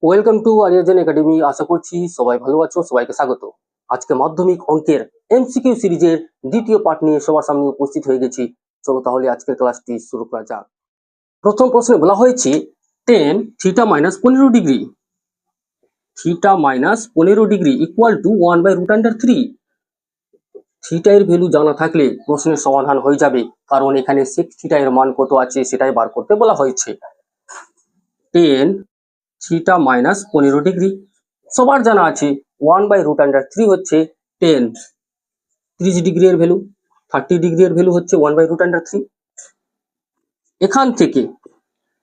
Welcome to আরিয়াজন academy. আশা করছি সবাই ভালো আছো। সবাইকে স্বাগত। আজকে মাধ্যমিক অঙ্কের এমসিকিউ সিরিজের দ্বিতীয় পার্ট নিয়ে সবার সামনে উপস্থিত হয়ে গেছি। চলো তাহলে আজকের ক্লাসটি শুরু করা যাক। প্রথম প্রশ্নে বলা হয়েছে tan theta minus 15 degree, theta minus 15 degree equal to 1/√3। Theta এর ভ্যালু জানা থাকলে প্রশ্নের সমাধান হয়ে যাবে, কারণ এখানে সেক থিটা এর মান কত আছে সেটাই বার করতে বলা হয়েছে। টেন থিটা মাইনাস 15 ডিগ্রি সবার জানা আছে 1/√3 হচ্ছে 10। 30 ডিগ্রি এর ভ্যালু, 30 ডিগ্রি এর ভ্যালু হচ্ছে 1/√3। এখান থেকে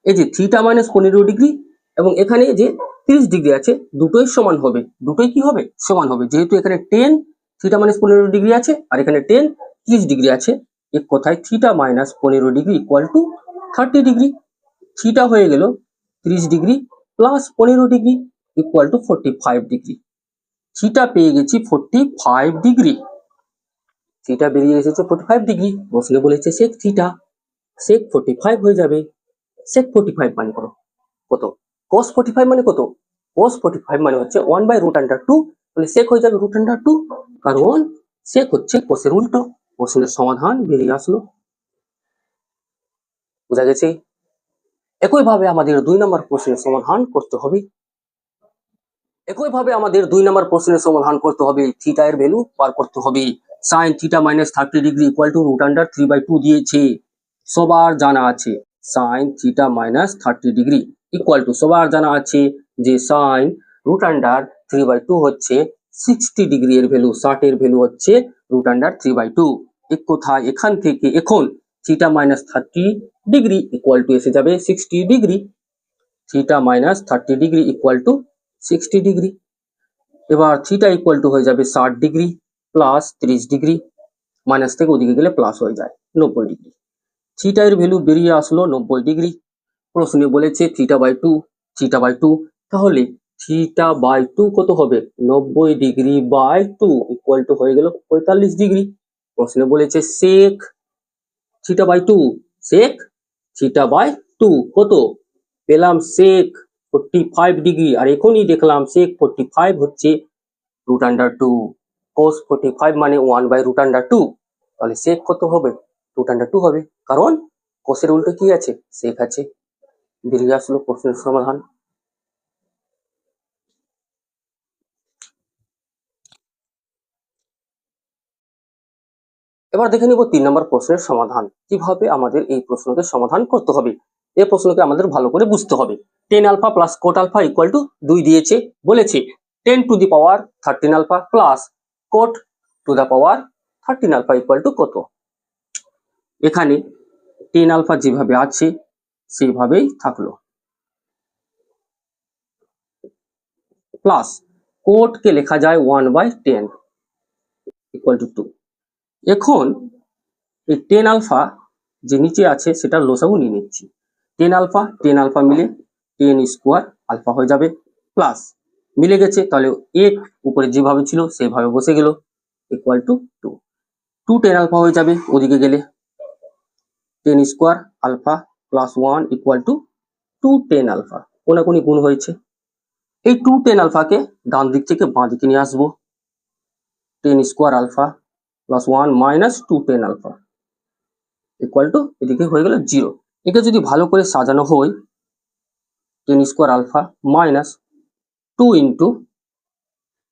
এই যে থিটা মাইনাস 15 ডিগ্রি এবং এখানে যে 30 ডিগ্রি আছে দুটোই সমান হবে, দুটোই কি হবে সমান হবে, যেহেতু এখানে 10 থিটা মাইনাস 15 ডিগ্রি আছে আর এখানে 10 30 ডিগ্রি আছে। এক কথায় theta minus 15 degree equal to 30 degree. Theta হয়ে গেল 30 degree plus 15 degree equal to 45 degree. Theta পেয়ে গেছি 45 ডিগ্রি। থিটা বেরিয়ে এসেছে 45 ডিগ্রি। প্রশ্নে বলেছে সেক থিটা, সেক 45 হয়ে যাবে। সেক 45 মানে কত? cos 45 মানে কত? cos 45 মানে হচ্ছে 1/√2। তাহলে সেক হয়ে যাবে √2, কারণ সেক হচ্ছে কোসের উল্টো। প্রশ্নের সমাধান বেরিয়ে আসলো। বোঝা গেছে? একইভাবে আমাদের 2 নম্বর প্রশ্নের সমাধান করতে হবে। থিটা এর ভ্যালু বার করতে হবে। sin theta minus 30 degree equal to √3/2 দিয়েছে, সবার জানা আছে। sin theta minus 30 degree equal to, সবার জানা আছে যে sin √3/2 হচ্ছে 60 ডিগ্রি এর ভ্যালু, 60 এর ভ্যালু হচ্ছে √3/2। এক কথায় এখান থেকে এখন theta minus 30 degree equal to এসে যাবে 60 degree. Theta minus 30 degree equal to 60 degree. এবার থিটা ইকুয়াল টু হয়ে যাবে 60 ডিগ্রি প্লাস 30 ডিগ্রি, মাইনাস থেকে ওদিকে গেলে প্লাস হয়ে যায় 90 ডিগ্রি। থিটা এর ভ্যালু বেরিয়ে আসলো 90 ডিগ্রি। প্রশ্নে বলেছে থিটা বাই টু, তাহলে থিটা/2 কত হবে? 90 ডিগ্রি/2 ইকুয়াল টু হয়ে গেল 45 ডিগ্রি। প্রশ্নে বলেছে সেক থিটা/2, সেক থিটা/2 কত? পেলাম সেক 45 ডিগ্রি, আর এখনই দেখলাম সেক 45 হচ্ছে √2। cos 45 মানে 1/√2, তাহলে সেক কত হবে? √2 হবে, কারণ কোসের উল্টো কি আছে? সেক আছে। বেরিয়ে আসলো প্রশ্নের সমাধান। এবার দেখে নিব 3 নম্বর প্রশ্নের সমাধান। কিভাবে আমাদের এই প্রশ্নকে সমাধান করতে হবে, এই প্রশ্নকে আমাদের ভালো করে বুঝতে হবে। tan alpha plus cot alpha equal to 2 দিয়েছে, বলেছে 10 to the power 13 alpha plus cot to the power 13 alpha equal to কত? এখানে tan আলফা যেভাবে আছে সেইভাবেই থাকলো, প্লাস cot কে লেখা যায় 1/10 ইকুয়াল টু 2। এখন এই tan আলফা যে নিচে আছে সেটা লসাগু নিয়ে নিচ্ছি। tan আলফা মিলে tan স্কোয়ার আলফা হয়ে যাবে, প্লাস মিলে গেছে, তাহলে এক উপরে যেভাবে ছিল সেভাবে বসে গেল, ইকুয়াল টু 2। 2 tan আলফা হয়ে যাবে ওদিকে গেলে, tan square alpha plus 1 equal to 2 tan alpha. কোনাকুনি গুণ হয়েছে। এই 2 tan আলফাকে ডান দিক থেকে বাঁ দিকে নিয়ে আসবো। tan square alpha plus 1 minus 2 tan আলফা ইকুয়াল টু এদিকে হয়ে গেল 0। একে যদি ভালো করে সাজানো হয়, tan square alpha minus 2 into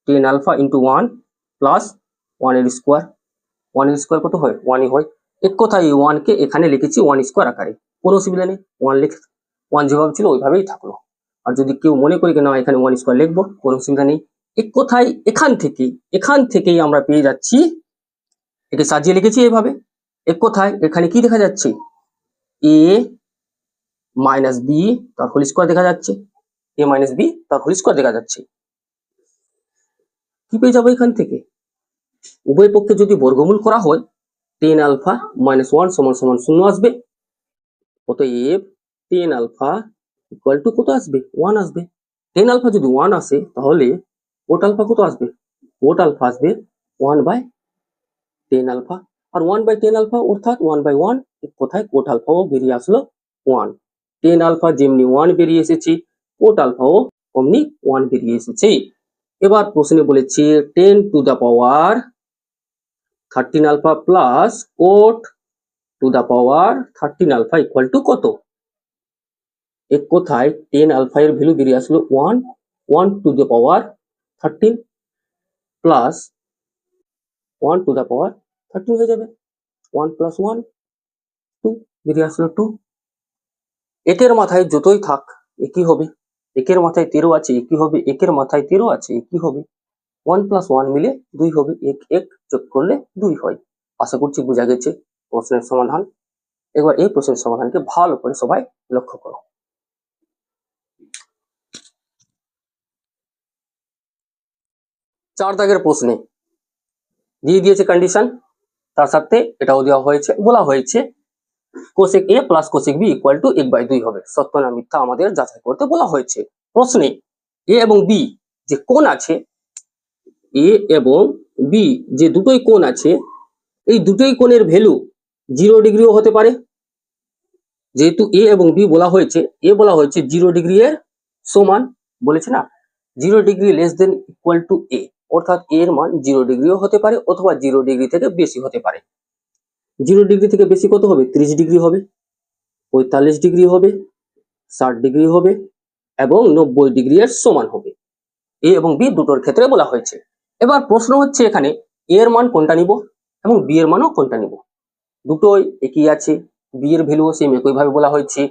tan alpha into 1 plus 1 এর স্কোয়ার। 1 এর স্কোয়ার কত হয়? 1ই হয়। এক কথায় এই 1 কে এখানে লিখেছি 1 স্কোয়ার আকারে, কোনো অসুবিধা নেই। 1 যেভাবে ছিল ওইভাবেই থাকলো। আর যদি কেউ মনে করি না এখানে 1 স্কোয়ার লিখবো, কোনো অসুবিধা নেই। এক কথায় এখান থেকেই আমরা পেয়ে যাচ্ছি, একে সাজিয়ে লিখেছি এইভাবে। এক কথায় এখানে কি দেখা যাচ্ছে? a মাইনাস বি তার হোল স্কোয়ার দেখা যাচ্ছে, a মাইনাস বি তার হোল স্কোয়ার দেখা যাচ্ছে। কি পেয়ে যাবো এখান থেকে? উভয় পক্ষে যদি বর্গমূল করা হয়, tan আলফা মাইনাস 1 সমান সমান 0 আসবে। অতএব tan আলফা ইকুয়াল টু কত আসবে? 1 আসবে। tan আলফা যদি 1 আসে তাহলে cot আলফা কত আসবে? cot আলফা আসবে 1/tan আলফা, আর 1/tan আলফা অর্থাৎ 1/1। এক কথায় cot আলফাও বেরিয়ে আসলো 1। tan আলফা যেমনি 1 বেরিয়ে এসেছে, cot আলফাও অমনি 1 বেরিয়ে এসেছে। এবার প্রশ্নে বলেছে 10 to the power 13 alpha plus cot to the power 13 alpha equal to কত? এক কথায় 10 আলফা এর ভ্যালু বেরিয়ে আসলো 1 two the power 13 plus 1 two the power 13 হয়ে যাবে। 1 প্লাস 1 2 বেরিয়ে আসলো 2। একের মাথায় যতই থাক একই হবে। একের মাথায় 13 আছে একই হবে, একের মাথায় 13 আছে একই হবে। 1 প্লাস 1 মিলে 2 হবে, এক যোগ করলে 2 হয়। আশা করছি বোঝা গেছে প্রশ্নের সমাধান। এবার এই প্রশ্নের সমাধানকে ভালো করে সবাই লক্ষ্য করো। 4 দাগের প্রশ্নে দিয়ে দিয়েছে কন্ডিশন, তার সাথে এটাও দেওয়া হয়েছে, বলা হয়েছে cosec A plus cosec B equal to 1/2 হবে। সত্য না মিথ্যা আমাদের যাচাই করতে বলা হয়েছে। প্রশ্নে এ এবং বি যে কোণ আছে, এ এবং বি যে দুটোই কোণ আছে, এই দুটোই কোণের ভ্যালু 0 ডিগ্রিও হতে পারে। যেহেতু এ এবং বি বলা হয়েছে, এ বলা হয়েছে 0 ডিগ্রি এর সমান, বলেছে না 0 degree less than equal to A, অর্থাৎ এর মান 0 ডিগ্রিও হতে পারে অথবা 0 ডিগ্রি থেকে বেশি হতে পারে। 0 ডিগ্রি থেকে বেশি কত হবে? 30 ডিগ্রি হবে, 45 ডিগ্রি হবে, 60 ডিগ্রি হবে এবং 90 ডিগ্রি এর সমান হবে। এ এবং বি দুটোর ক্ষেত্রে বলা হয়েছে। এবার প্রশ্ন হচ্ছে এখানে এ এর মান কোনটা নিব এবং বি এর মানও কোনটা নিব। দুটোই একই আছে, বি এর ভ্যালুও সেম একইভাবে বলা হয়েছে।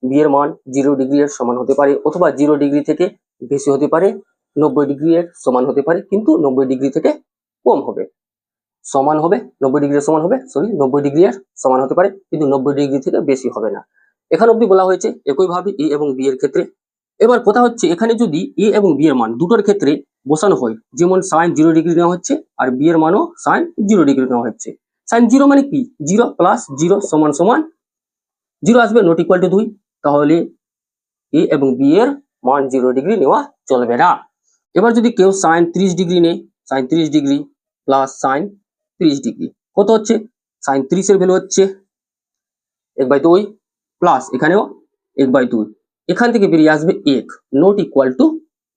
বি এর মান 0 ডিগ্রি এর সমান হতে পারে অথবা 0 ডিগ্রি থেকে বেশি হতে পারে, 90 ডিগ্রি এর সমান হতে পারে কিন্তু 90 ডিগ্রি থেকে কম হবে। সমান হবে 90 ডিগ্রি এর সমান হবে, 90 ডিগ্রি এর সমান হতে পারে কিন্তু 90 ডিগ্রি থেকে বেশি হবে না। এখানে অবধি বলা হয়েছে একইভাবে এ এবং বি এর ক্ষেত্রে। এবার কথা হচ্ছে এখানে যদি এ এবং বি এর মান দুটোর ক্ষেত্রে বসানো হয়, যেমন sin 0 ডিগ্রি নেওয়া হচ্ছে আর বি এর মানও sin 0 ডিগ্রি নেওয়া হচ্ছে। sin 0 মানে কি? 0 প্লাস 0 সমান সমান 0 আসবে, নট ইকুয়াল টু 2। তাহলে এ এবং বি এর মান 0 ডিগ্রি নেওয়া চলবে না। এবার যদি কেউ sin 30 ডিগ্রি নেয়, sin 30 degree plus sin 30 degree কত হচ্ছে? sin 30 এর ভ্যালু হচ্ছে 1/2 প্লাস এখানেও 1/2, এখান থেকে বেরিয়ে আসবে 1, নট ইকুয়াল টু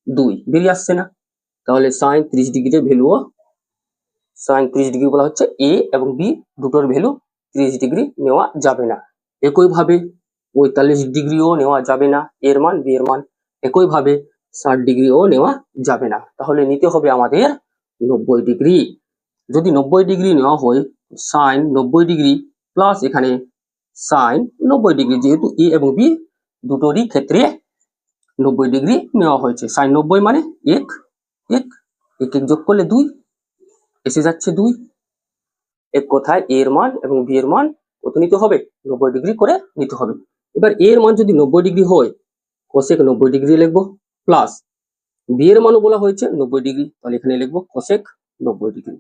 2 বেরিয়ে আসছে না। তাহলে sin 30 ডিগ্রির ভ্যালুও sin 30 ডিগ্রি বলা হচ্ছে, এ এবং বি দুটোর ভ্যালু 30 ডিগ্রি নেওয়া যাবে না। একইভাবে 45 ডিগ্রিও নেওয়া যাবে না এর মান, বি এর মান। একইভাবে 60 ডিগ্রিও নেওয়া যাবে না। তাহলে নিতে হবে আমাদের 90 ডিগ্রি। যদি 90 ডিগ্রি নেওয়া হয় sin 90 ডিগ্রি প্লাস এখানে sin 90 ডিগ্রি, যেহেতু এ এবং বি দুটোরই ক্ষেত্রে 90 ডিগ্রি নেওয়া হয়েছে। sin 90 মানে 1, 1 যোগ করলে 2 এসে যাচ্ছে 2। এক কথায় এ এর মান এবং বি এর মান কত নিতে হবে? 90 ডিগ্রি করে নিতে হবে। এবার এ এর মান যদি 90 ডিগ্রি হয় কোসেক 90 ডিগ্রি লিখবো, প্লাস বি এর মানও বলা হয়েছে 90 ডিগ্রি, তাহলে এখানে লিখবো কোসেক 90 ডিগ্রি।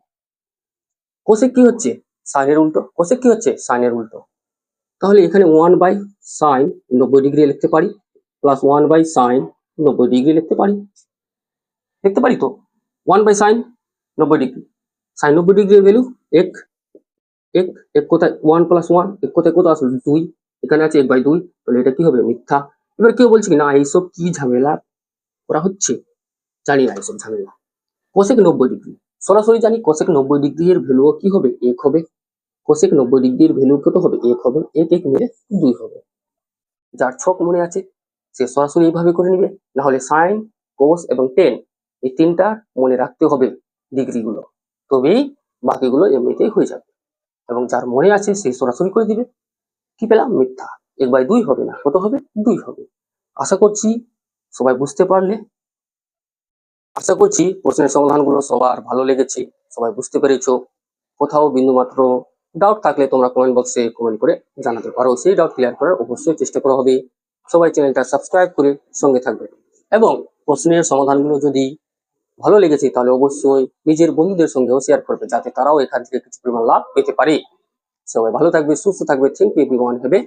কোসেক কি হচ্ছে? সাইন এর উল্টো। কোসেক কি হচ্ছে? সাইন এর উল্টো। তাহলে এখানে 1/sin 90 ডিগ্রি লিখতে পারি প্লাস 1/sin 90 ডিগ্রি লিখতে পারি, তো 1/sin 90 ডিগ্রি। sin 90 ডিগ্রির ভ্যালু 1, 1 কোথায়? 1 প্লাস 1 এক কোথায় কত আসলো? 2, এখানে আছে 1/2, তাহলে এটা কি হবে? মিথ্যা। এবার কেউ বলছে কি না এইসব কি ঝামেলা করা হচ্ছে, জানি না এইসব ঝামেলা। কোসেক 90 ডিগ্রি সরাসরি জানি কোসেক 90 ডিগ্রি এর ভ্যালুও কি হবে? 1 হবে। কোসেক 90 ডিগ্রির ভ্যালু কত হবে? 1 হবে, 1 মিলে 2 হবে। যার ছক মনে আছে সে সরাসরি এইভাবে করে নিবে, না হলে সাইন, কোস এবং টেন এই তিনটা মনে রাখতে হবে ডিগ্রিগুলো, তবেই বাকিগুলো এমনিতেই হয়ে যাবে। এবং যার মনে আছে সে সরাসরি করে দিবে। কি পেলাম? মিথ্যা। 1/2 হবে না, কত হবে? 2 হবে। আশা করছি সবাই বুঝতে পারলে। আশা করছি প্রশ্নের সমাধানগুলো সবার ভালো লেগেছে, সবাই বুঝতে পেরেছো। কোথাও বিন্দুমাত্র ডাউট থাকলে তোমরা কমেন্ট বক্সে কমেন্ট করে জানাতে পারো, সেই ডাউট ক্লিয়ার করার অবশ্যই চেষ্টা করা হবে। সবাই চ্যানেলটা সাবস্ক্রাইব করে সঙ্গে থাকবে এবং প্রশ্নের সমাধানগুলো যদি ভালো লেগেছে তাহলে অবশ্যই নিজের বন্ধুদের সঙ্গেও শেয়ার করবে, যাতে তারাও এখান থেকে কিছু পরিমাণ লাভ পেতে পারে। সবাই ভালো থাকবে, সুস্থ থাকবে। Thank you everyone, have A